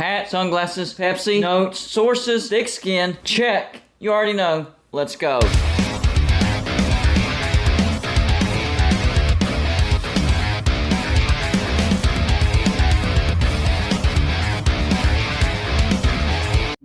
Hat, sunglasses, Pepsi, notes, sources, thick skin. Check. You already know. Let's go.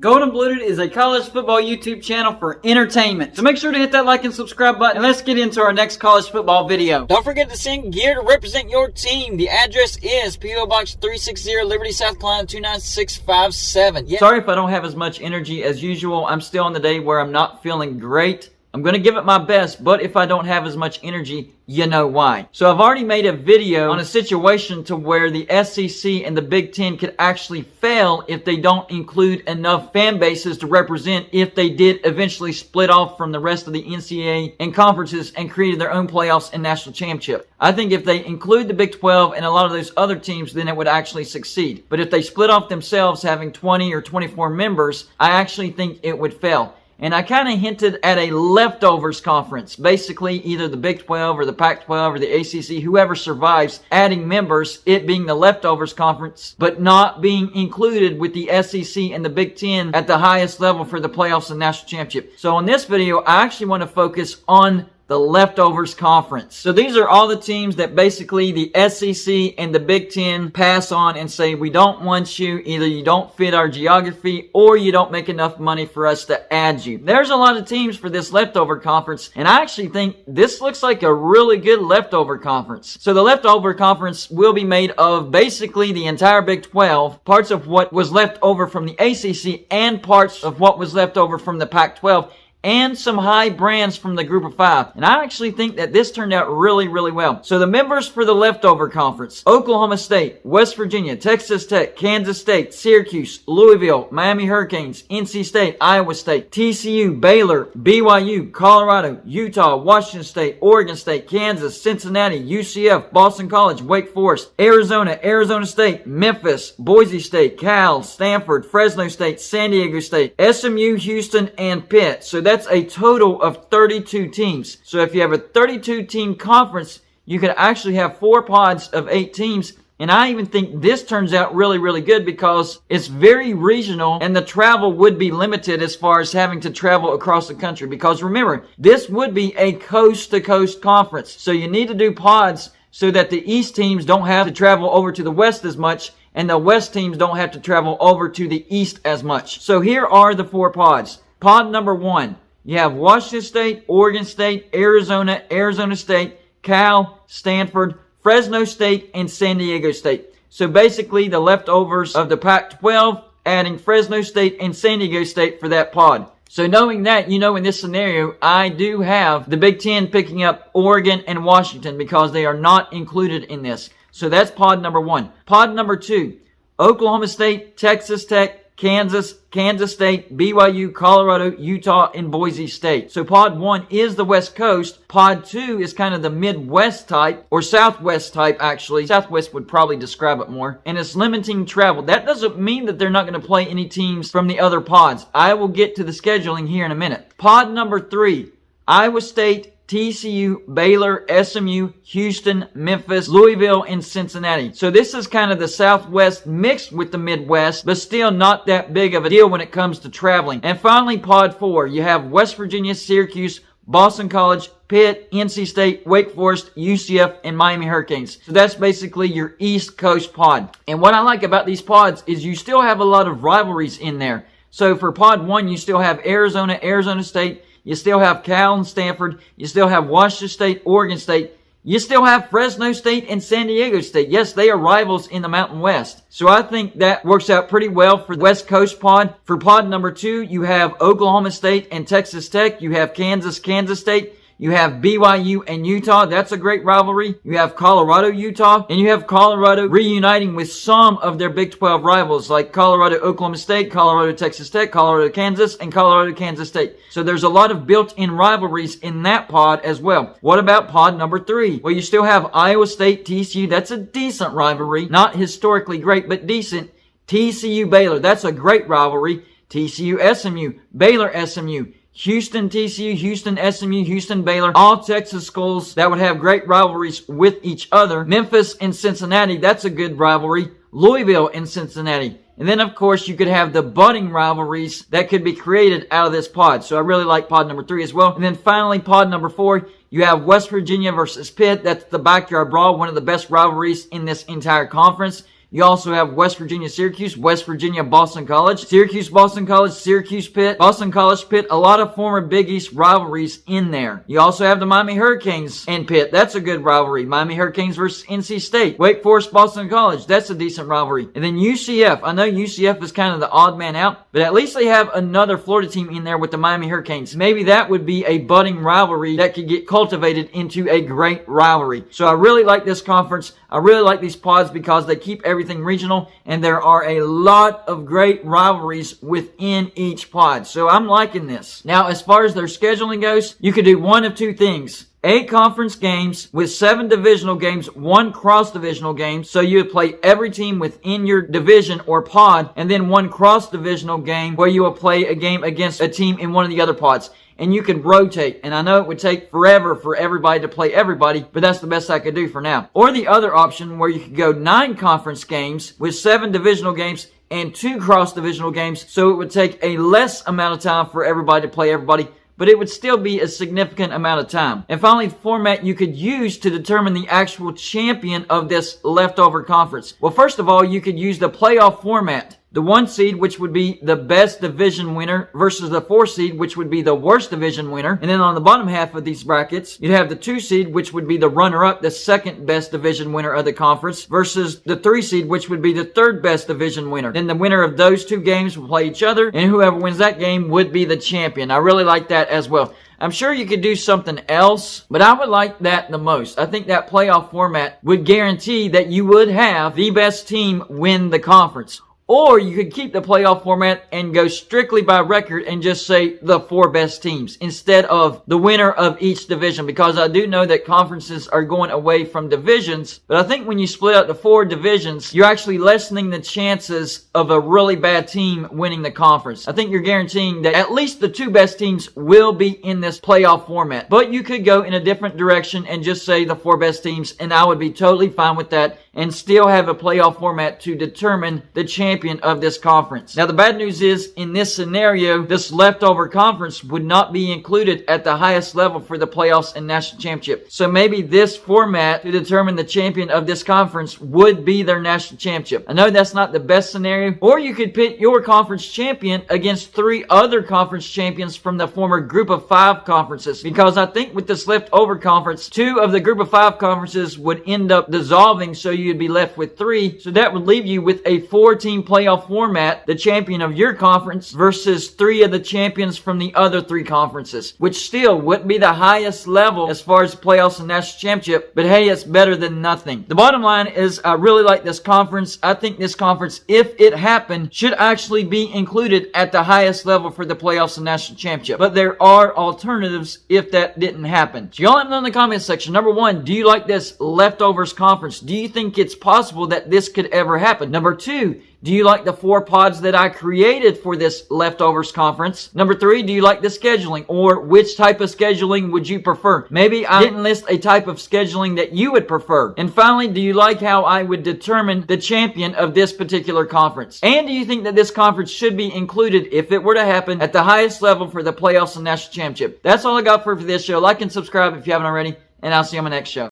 Golden Blooded is a college football YouTube channel for entertainment. So make sure to hit that like and subscribe button, and let's get into our next college football video. Don't forget to send gear to represent your team. The address is P.O. Box 360, Liberty, South Carolina 29657. Yeah. Sorry if I don't have as much energy as usual. I'm still on the day where I'm not feeling great. I'm going to give it my best, but if I don't have as much energy, you know why. So I've already made a video on a situation to where the SEC and the Big Ten could actually fail if they don't include enough fan bases to represent if they did eventually split off from the rest of the NCAA and conferences and created their own playoffs and national championship. I think if they include the Big 12 and a lot of those other teams, then it would actually succeed. But if they split off themselves having 20 or 24 members, I actually think it would fail. And I kind of hinted at a leftovers conference. Basically, either the Big 12 or the Pac-12 or the ACC, whoever survives, adding members, it being the leftovers conference, but not being included with the SEC and the Big 10 at the highest level for the playoffs and national championship. So in this video, I actually want to focus on the leftovers conference. So these are all the teams that basically the SEC and the Big Ten pass on and say, we don't want you, either you don't fit our geography or you don't make enough money for us to add you. There's a lot of teams for this leftover conference, and I actually think this looks like a really good leftover conference. So the leftover conference will be made of basically the entire Big 12, parts of what was left over from the ACC, and parts of what was left over from the Pac-12, and some high brands from the group of 5. And I actually think that this turned out really, really well. So the members for the leftover conference: Oklahoma State, West Virginia, Texas Tech, Kansas State, Syracuse, Louisville, Miami Hurricanes, NC State, Iowa State, TCU, Baylor, BYU, Colorado, Utah, Washington State, Oregon State, Kansas, Cincinnati, UCF, Boston College, Wake Forest, Arizona, Arizona State, Memphis, Boise State, Cal, Stanford, Fresno State, San Diego State, SMU, Houston, and Pitt. So that's a total of 32 teams. So if you have a 32-team conference, you could actually have 4 pods of 8 teams. And I even think this turns out really, really good because it's very regional and the travel would be limited as far as having to travel across the country. Because remember, this would be a coast-to-coast conference. So you need to do pods so that the East teams don't have to travel over to the West as much, and the West teams don't have to travel over to the East as much. So here are the 4 pods. Pod number 1, you have Washington State, Oregon State, Arizona, Arizona State, Cal, Stanford, Fresno State, and San Diego State. So basically the leftovers of the Pac-12, adding Fresno State and San Diego State for that pod. So knowing that, you know, in this scenario, I do have the Big Ten picking up Oregon and Washington because they are not included in this. So that's pod number 1. Pod number 2, Oklahoma State, Texas Tech, Kansas, Kansas State, BYU, Colorado, Utah, and Boise State. So pod 1 is the West Coast. Pod 2 is kind of the Midwest type, or Southwest type actually. Southwest would probably describe it more. And it's limiting travel. That doesn't mean that they're not going to play any teams from the other pods. I will get to the scheduling here in a minute. Pod number 3, Iowa State, TCU, Baylor, SMU, Houston, Memphis, Louisville, and Cincinnati. So this is kind of the Southwest mixed with the Midwest, but still not that big of a deal when it comes to traveling. And finally, pod 4, you have West Virginia, Syracuse, Boston College, Pitt, NC State, Wake Forest, UCF, and Miami Hurricanes. So that's basically your East Coast pod. And what I like about these pods is you still have a lot of rivalries in there. So for pod 1, you still have Arizona, Arizona State, you still have Cal and Stanford. You still have Washington State, Oregon State. You still have Fresno State and San Diego State. Yes, they are rivals in the Mountain West. So I think that works out pretty well for the West Coast pod. For pod number 2, you have Oklahoma State and Texas Tech. You have Kansas, Kansas State. You have BYU and Utah. That's a great rivalry. You have Colorado, Utah. And you have Colorado reuniting with some of their Big 12 rivals like Colorado, Oklahoma State, Colorado, Texas Tech, Colorado, Kansas, and Colorado, Kansas State. So there's a lot of built-in rivalries in that pod as well. What about pod number 3? Well, you still have Iowa State, TCU. That's a decent rivalry. Not historically great, but decent. TCU, Baylor. That's a great rivalry. TCU, SMU. Baylor, SMU. Houston, TCU, Houston, SMU, Houston, Baylor, all Texas schools that would have great rivalries with each other. Memphis and Cincinnati, that's a good rivalry. Louisville and Cincinnati. And then, of course, you could have the budding rivalries that could be created out of this pod. So I really like pod number 3 as well. And then finally, pod number 4, you have West Virginia versus Pitt. That's the backyard brawl, one of the best rivalries in this entire conference. You also have West Virginia, Syracuse, West Virginia, Boston College, Syracuse, Boston College, Syracuse, Pitt, Boston College, Pitt. A lot of former Big East rivalries in there. You also have the Miami Hurricanes and Pitt. That's a good rivalry. Miami Hurricanes versus NC State. Wake Forest, Boston College. That's a decent rivalry. And then UCF. I know UCF is kind of the odd man out, but at least they have another Florida team in there with the Miami Hurricanes. Maybe that would be a budding rivalry that could get cultivated into a great rivalry. So I really like this conference. I really like these pods because they keep everything regional, and there are a lot of great rivalries within each pod. So I'm liking this. Now, as far as their scheduling goes, you could do one of two things. 8 conference games with 7 divisional games, 1 cross-divisional game. So you would play every team within your division or pod, and then 1 cross-divisional game where you will play a game against a team in one of the other pods. And you could rotate. And I know it would take forever for everybody to play everybody, but that's the best I could do for now. Or the other option where you could go 9 conference games with 7 divisional games and 2 cross-divisional games. So it would take a less amount of time for everybody to play everybody, but it would still be a significant amount of time. And finally, the format you could use to determine the actual champion of this leftover conference. Well, first of all, you could use the playoff format. The 1 seed, which would be the best division winner, versus the 4 seed, which would be the worst division winner. And then on the bottom half of these brackets, you'd have the 2 seed, which would be the runner-up, the second best division winner of the conference, versus the 3 seed, which would be the third best division winner. Then the winner of those 2 games will play each other, and whoever wins that game would be the champion. I really like that as well. I'm sure you could do something else, but I would like that the most. I think that playoff format would guarantee that you would have the best team win the conference. Or you could keep the playoff format and go strictly by record and just say the 4 best teams instead of the winner of each division, because I do know that conferences are going away from divisions. But I think when you split up the 4 divisions, you're actually lessening the chances of a really bad team winning the conference. I think you're guaranteeing that at least the 2 best teams will be in this playoff format. But you could go in a different direction and just say the 4 best teams, and I would be totally fine with that and still have a playoff format to determine the champion of this conference. Now, the bad news is, in this scenario, this leftover conference would not be included at the highest level for the playoffs and national championship. So maybe this format to determine the champion of this conference would be their national championship. I know that's not the best scenario. Or you could pit your conference champion against 3 other conference champions from the former group of 5 conferences. Because I think with this leftover conference, 2 of the group of 5 conferences would end up dissolving, so you'd be left with 3. So that would leave you with a 4-team playoff format, the champion of your conference versus 3 of the champions from the other 3 conferences, which still wouldn't be the highest level as far as playoffs and national championship, but hey, it's better than nothing. The bottom line is, I really like this conference. I think this conference, if it happened, should actually be included at the highest level for the playoffs and national championship. But there are alternatives if that didn't happen. So y'all let me know in the comment section. Number 1, do you like this leftovers conference? Do you think it's possible that this could ever happen? Number 2, do you like the 4 pods that I created for this leftovers conference? Number 3, do you like the scheduling? Or which type of scheduling would you prefer? Maybe I didn't list a type of scheduling that you would prefer. And finally, do you like how I would determine the champion of this particular conference? And do you think that this conference should be included, if it were to happen, at the highest level for the playoffs and national championship? That's all I got for this show. Like and subscribe if you haven't already, and I'll see you on my next show.